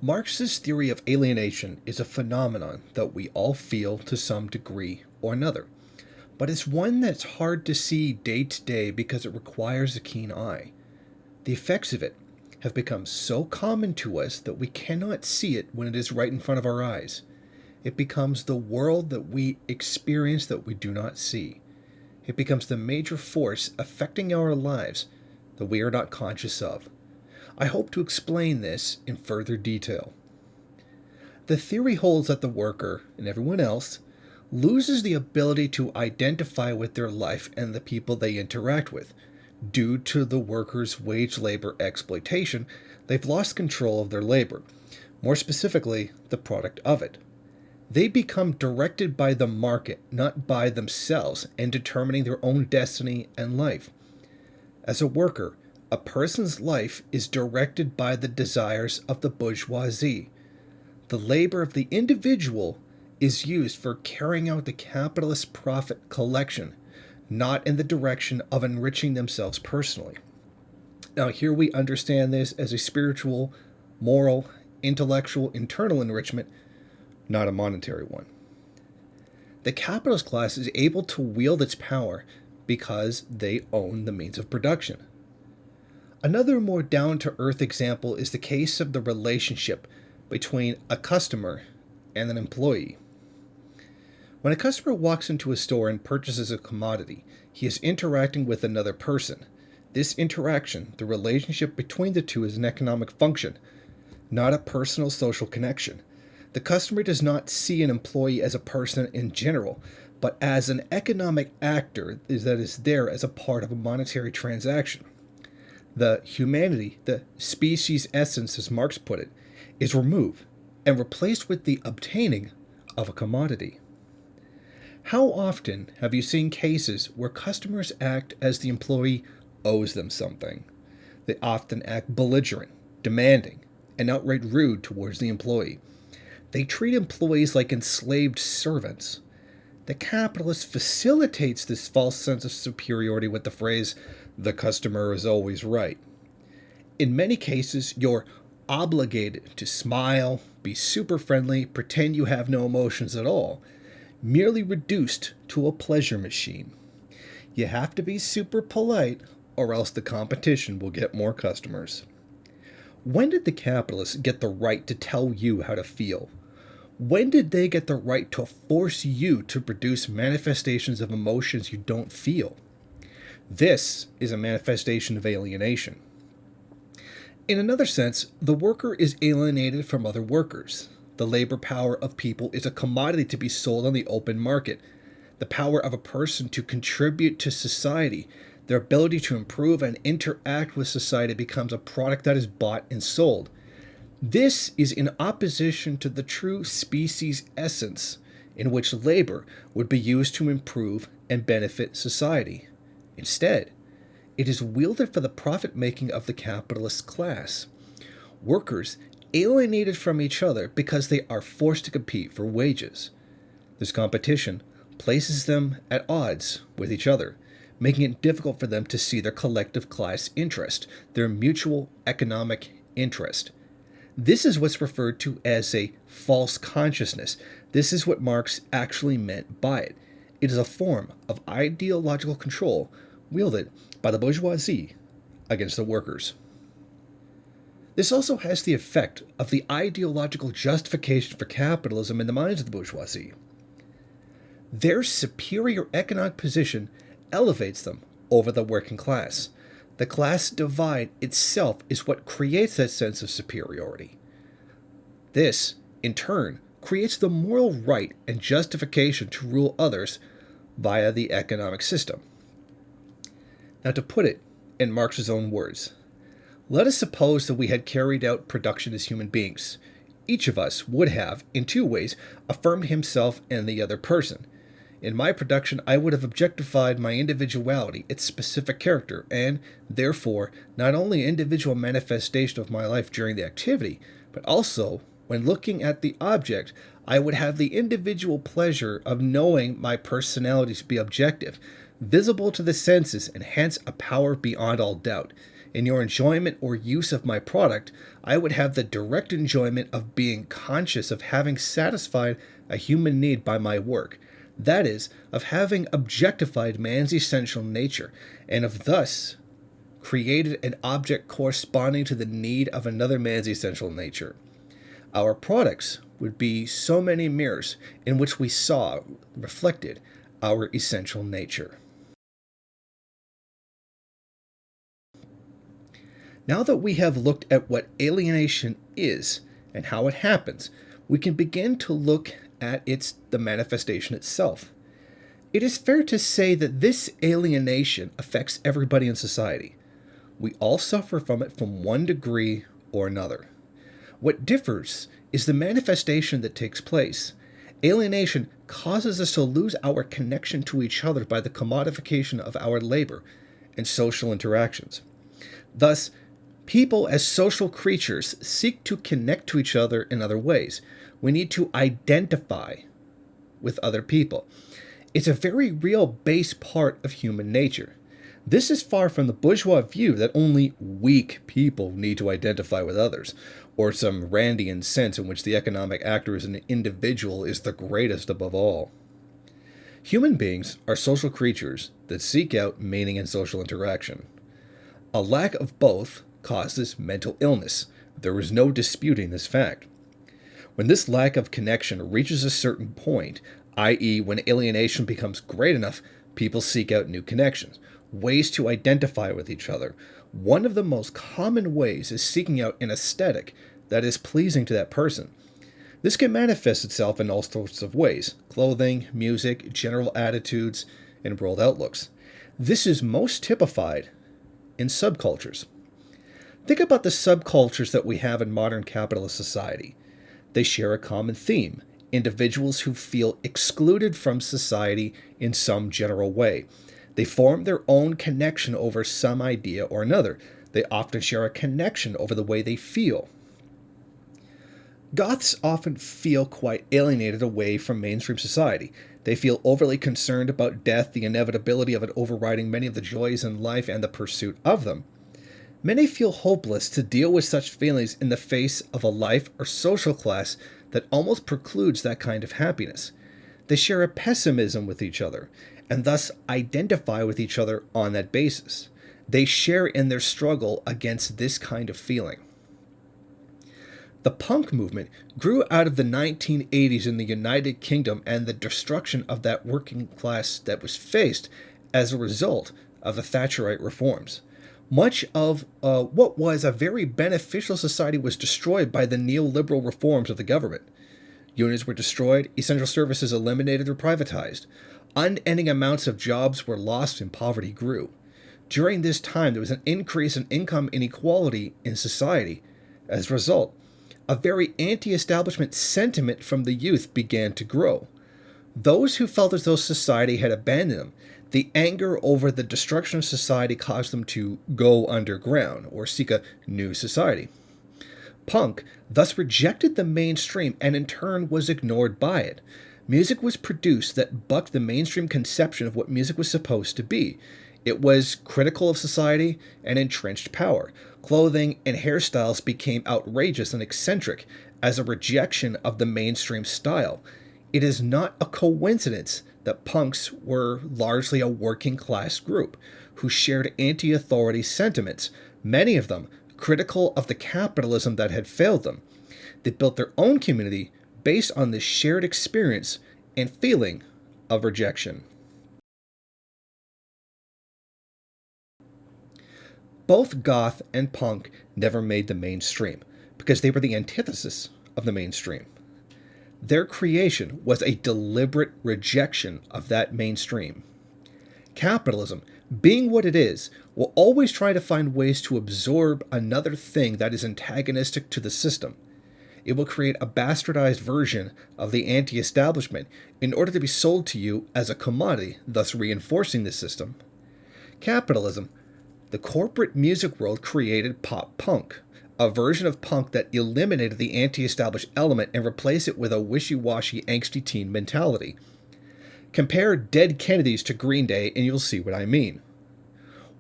Marx's theory of alienation is a phenomenon that we all feel to some degree or another, but it's one that's hard to see day to day because it requires a keen eye. The effects of it have become so common to us that we cannot see it when it is right in front of our eyes. It becomes the world that we experience that we do not see. It becomes the major force affecting our lives that we are not conscious of. I hope to explain this in further detail. The theory holds that the worker, and everyone else, loses the ability to identify with their life and the people they interact with. Due to the workers' wage labor exploitation, they've lost control of their labor, more specifically, the product of it. They become directed by the market, not by themselves, in determining their own destiny and life. As a worker, a person's life is directed by the desires of the bourgeoisie. The labor of the individual is used for carrying out the capitalist profit collection, not in the direction of enriching themselves personally. Now, here we understand this as a spiritual, moral, intellectual, internal enrichment, not a monetary one. The capitalist class is able to wield its power because they own the means of production. Another more down-to-earth example is the case of the relationship between a customer and an employee. When a customer walks into a store and purchases a commodity, he is interacting with another person. This interaction, the relationship between the two, is an economic function, not a personal social connection. The customer does not see an employee as a person in general, but as an economic actor that is there as a part of a monetary transaction. The humanity, the species essence, as Marx put it, is removed and replaced with the obtaining of a commodity. How often have you seen cases where customers act as the employee owes them something? They often act belligerent, demanding, and outright rude towards the employee. They treat employees like enslaved servants. The capitalist facilitates this false sense of superiority with the phrase, "the customer is always right." In many cases, you're obligated to smile, be super friendly, pretend you have no emotions at all, merely reduced to a pleasure machine. You have to be super polite, or else the competition will get more customers. When did the capitalists get the right to tell you how to feel? When did they get the right to force you to produce manifestations of emotions you don't feel? This is a manifestation of alienation. In another sense, the worker is alienated from other workers. The labor power of people is a commodity to be sold on the open market. The power of a person to contribute to society, their ability to improve and interact with society, becomes a product that is bought and sold. This is in opposition to the true species essence, in which labor would be used to improve and benefit society. Instead, it is wielded for the profit-making of the capitalist class. Workers alienated from each other because they are forced to compete for wages. This competition places them at odds with each other, making it difficult for them to see their collective class interest, their mutual economic interest. This is what's referred to as a false consciousness. This is what Marx actually meant by it. It is a form of ideological control wielded by the bourgeoisie against the workers. This also has the effect of the ideological justification for capitalism in the minds of the bourgeoisie. Their superior economic position elevates them over the working class. The class divide itself is what creates that sense of superiority. This, in turn, creates the moral right and justification to rule others via the economic system. Now, to put it in Marx's own words, let us suppose that we had carried out production as human beings. Each of us would have, in two ways, affirmed himself and the other person. In my production, I would have objectified my individuality, its specific character, and, therefore, not only individual manifestation of my life during the activity, but also, when looking at the object, I would have the individual pleasure of knowing my personality to be objective, visible to the senses, and hence a power beyond all doubt. In your enjoyment or use of my product, I would have the direct enjoyment of being conscious of having satisfied a human need by my work. That is, of having objectified man's essential nature, and of thus created an object corresponding to the need of another man's essential nature. Our products would be so many mirrors in which we saw reflected our essential nature. Now that we have looked at what alienation is and how it happens, we can begin to look at the manifestation itself. It is fair to say that this alienation affects everybody in society. We all suffer from it from one degree or another. What differs is the manifestation that takes place. Alienation causes us to lose our connection to each other by the commodification of our labor and social interactions. Thus, people as social creatures seek to connect to each other in other ways. We need to identify with other people. It's a very real base part of human nature. This is far from the bourgeois view that only weak people need to identify with others, or some Randian sense in which the economic actor as an individual is the greatest above all. Human beings are social creatures that seek out meaning and social interaction. A lack of both causes mental illness. There is no disputing this fact. When this lack of connection reaches a certain point, i.e., when alienation becomes great enough, people seek out new connections, ways to identify with each other. One of the most common ways is seeking out an aesthetic that is pleasing to that person. This can manifest itself in all sorts of ways: clothing, music, general attitudes, and world outlooks. This is most typified in subcultures. Think about the subcultures that we have in modern capitalist society. They share a common theme: individuals who feel excluded from society in some general way. They form their own connection over some idea or another. They often share a connection over the way they feel. Goths often feel quite alienated away from mainstream society. They feel overly concerned about death, the inevitability of it overriding many of the joys in life and the pursuit of them. Many feel hopeless to deal with such feelings in the face of a life or social class that almost precludes that kind of happiness. They share a pessimism with each other, and thus identify with each other on that basis. They share in their struggle against this kind of feeling. The punk movement grew out of the 1980s in the United Kingdom and the destruction of that working class that was faced as a result of the Thatcherite reforms. Much of what was a very beneficial society was destroyed by the neoliberal reforms of the government. Unions were destroyed, essential services eliminated or privatized. Unending amounts of jobs were lost and poverty grew. During this time, there was an increase in income inequality in society. As a result, a very anti-establishment sentiment from the youth began to grow. Those who felt as though society had abandoned them, the anger over the destruction of society caused them to go underground or seek a new society. Punk thus rejected the mainstream and in turn was ignored by it. Music was produced that bucked the mainstream conception of what music was supposed to be. It was critical of society and entrenched power. Clothing and hairstyles became outrageous and eccentric as a rejection of the mainstream style. It is not a coincidence that punks were largely a working class group who shared anti-authority sentiments, many of them critical of the capitalism that had failed them. They built their own community based on this shared experience and feeling of rejection. Both goth and punk never made the mainstream because they were the antithesis of the mainstream. Their creation was a deliberate rejection of that mainstream. Capitalism, being what it is, will always try to find ways to absorb another thing that is antagonistic to the system. It will create a bastardized version of the anti-establishment in order to be sold to you as a commodity, thus reinforcing the system. Capitalism, the corporate music world, created pop punk, a version of punk that eliminated the anti-established element and replaced it with a wishy-washy, angsty teen mentality. Compare Dead Kennedys to Green Day and you'll see what I mean.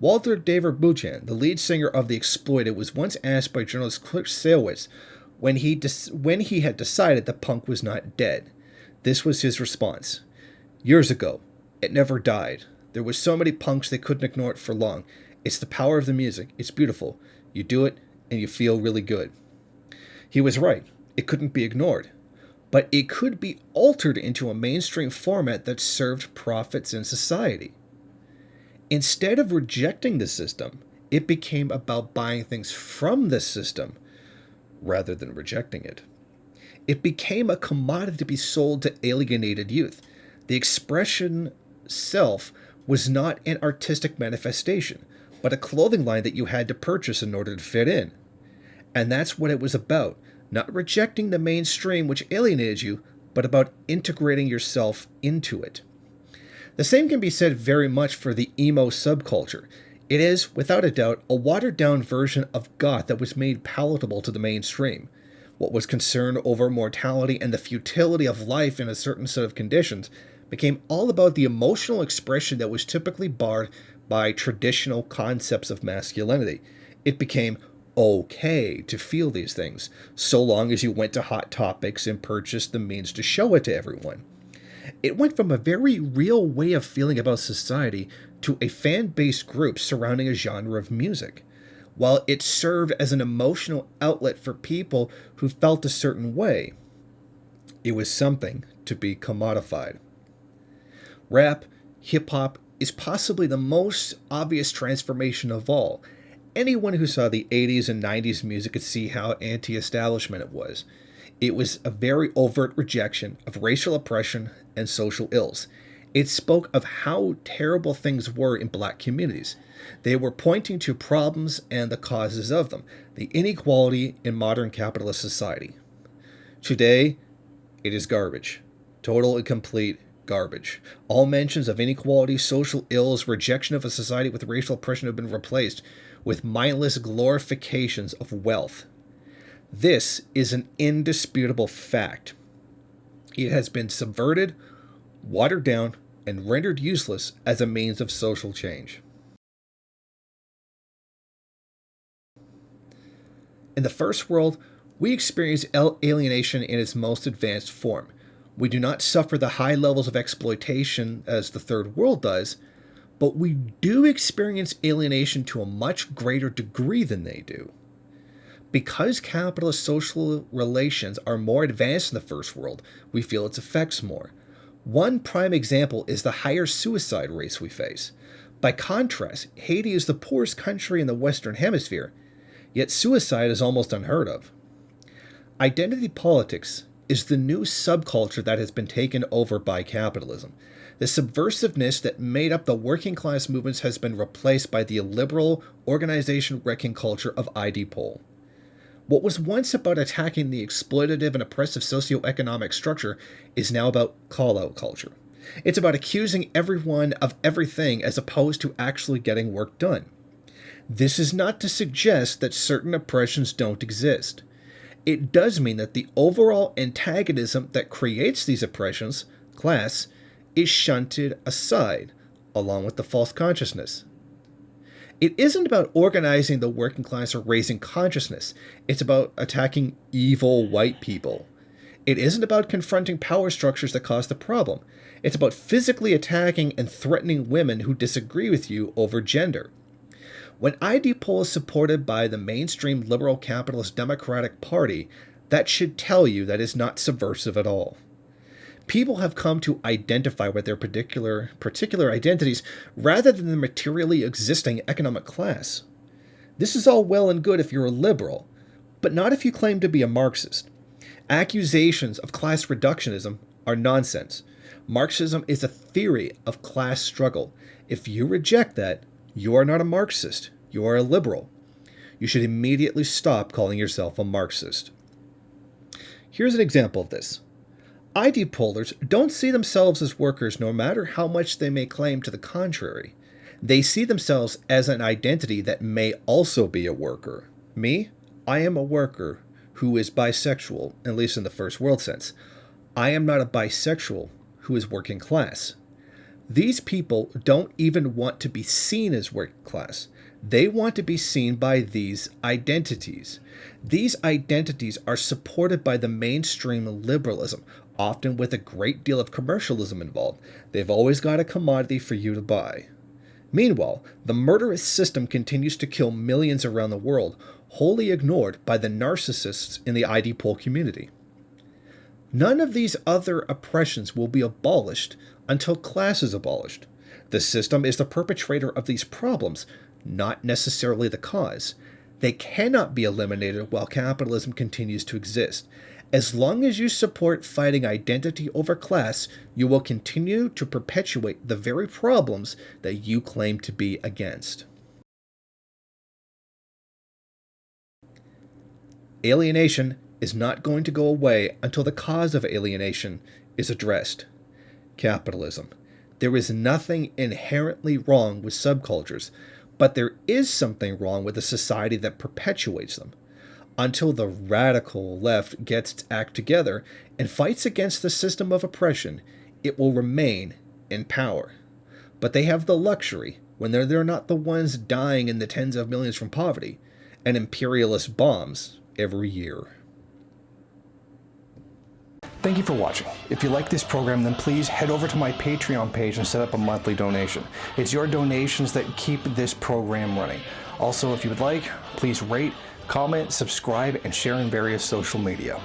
Walter David Buchan, the lead singer of The Exploited, was once asked by journalist Cliff Salewitz when he had decided that punk was not dead. This was his response. Years ago, it never died. There was so many punks they couldn't ignore it for long. It's the power of the music. It's beautiful. You do it, and you feel really good. He was right. It couldn't be ignored. But it could be altered into a mainstream format that served profits in society. Instead of rejecting the system, it became about buying things from the system rather than rejecting it. It became a commodity to be sold to alienated youth. The expression self was not an artistic manifestation, but a clothing line that you had to purchase in order to fit in. And that's what it was about, not rejecting the mainstream which alienated you, but about integrating yourself into it. The same can be said very much for the emo subculture. It is, without a doubt, a watered-down version of goth that was made palatable to the mainstream. What was concerned over mortality and the futility of life in a certain set of conditions became all about the emotional expression that was typically barred by traditional concepts of masculinity. It became okay to feel these things, so long as you went to Hot Topics and purchased the means to show it to everyone. It went from a very real way of feeling about society to a fan-based group surrounding a genre of music. While it served as an emotional outlet for people who felt a certain way, it was something to be commodified. Rap, hip-hop is possibly the most obvious transformation of all. Anyone who saw the 80s and 90s music could see how anti-establishment it was. It was a very overt rejection of racial oppression and social ills. It spoke of how terrible things were in black communities. They were pointing to problems and the causes of them, the inequality in modern capitalist society. Today, it is garbage. Total and complete garbage. All mentions of inequality, social ills, rejection of a society with racial oppression have been replaced with mindless glorifications of wealth. This is an indisputable fact. It has been subverted, watered down, and rendered useless as a means of social change. In the first world, we experience alienation in its most advanced form. We do not suffer the high levels of exploitation as the third world does, but we do experience alienation to a much greater degree than they do. Because capitalist social relations are more advanced in the first world, we feel its effects more. One prime example is the higher suicide rates we face. By contrast, Haiti is the poorest country in the Western Hemisphere, yet suicide is almost unheard of. Identity politics is the new subculture that has been taken over by capitalism. The subversiveness that made up the working class movements has been replaced by the illiberal organization-wrecking culture of ID poll. What was once about attacking the exploitative and oppressive socioeconomic structure is now about call-out culture. It's about accusing everyone of everything as opposed to actually getting work done. This is not to suggest that certain oppressions don't exist. It does mean that the overall antagonism that creates these oppressions, class, is shunted aside, along with the false consciousness. It isn't about organizing the working class or raising consciousness. It's about attacking evil white people. It isn't about confronting power structures that cause the problem. It's about physically attacking and threatening women who disagree with you over gender. When ID poll is supported by the mainstream liberal capitalist Democratic Party, that should tell you that it's not subversive at all. People have come to identify with their particular identities rather than the materially existing economic class. This is all well and good if you're a liberal, but not if you claim to be a Marxist. Accusations of class reductionism are nonsense. Marxism is a theory of class struggle. If you reject that, you are not a Marxist. You are a liberal. You should immediately stop calling yourself a Marxist. Here's an example of this. ID pollers don't see themselves as workers no matter how much they may claim to the contrary. They see themselves as an identity that may also be a worker. Me? I am a worker who is bisexual, at least in the first world sense. I am not a bisexual who is working class. These people don't even want to be seen as working class. They want to be seen by these identities. These identities are supported by the mainstream liberalism, often with a great deal of commercialism involved. They've always got a commodity for you to buy. Meanwhile, the murderous system continues to kill millions around the world, wholly ignored by the narcissists in the ID poll community. None of these other oppressions will be abolished until class is abolished. The system is the perpetrator of these problems, not necessarily the cause. They cannot be eliminated while capitalism continues to exist. As long as you support fighting identity over class, you will continue to perpetuate the very problems that you claim to be against. Alienation is not going to go away until the cause of alienation is addressed. Capitalism. There is nothing inherently wrong with subcultures, but there is something wrong with a society that perpetuates them. Until the radical left gets its act together and fights against the system of oppression, it will remain in power. But they have the luxury, when they're not the ones dying in the tens of millions from poverty and imperialist bombs every year. Thank you for watching. If you like this program, then please head over to my Patreon page and set up a monthly donation. It's your donations that keep this program running. Also, if you would like, please rate, comment, subscribe, and share in various social media.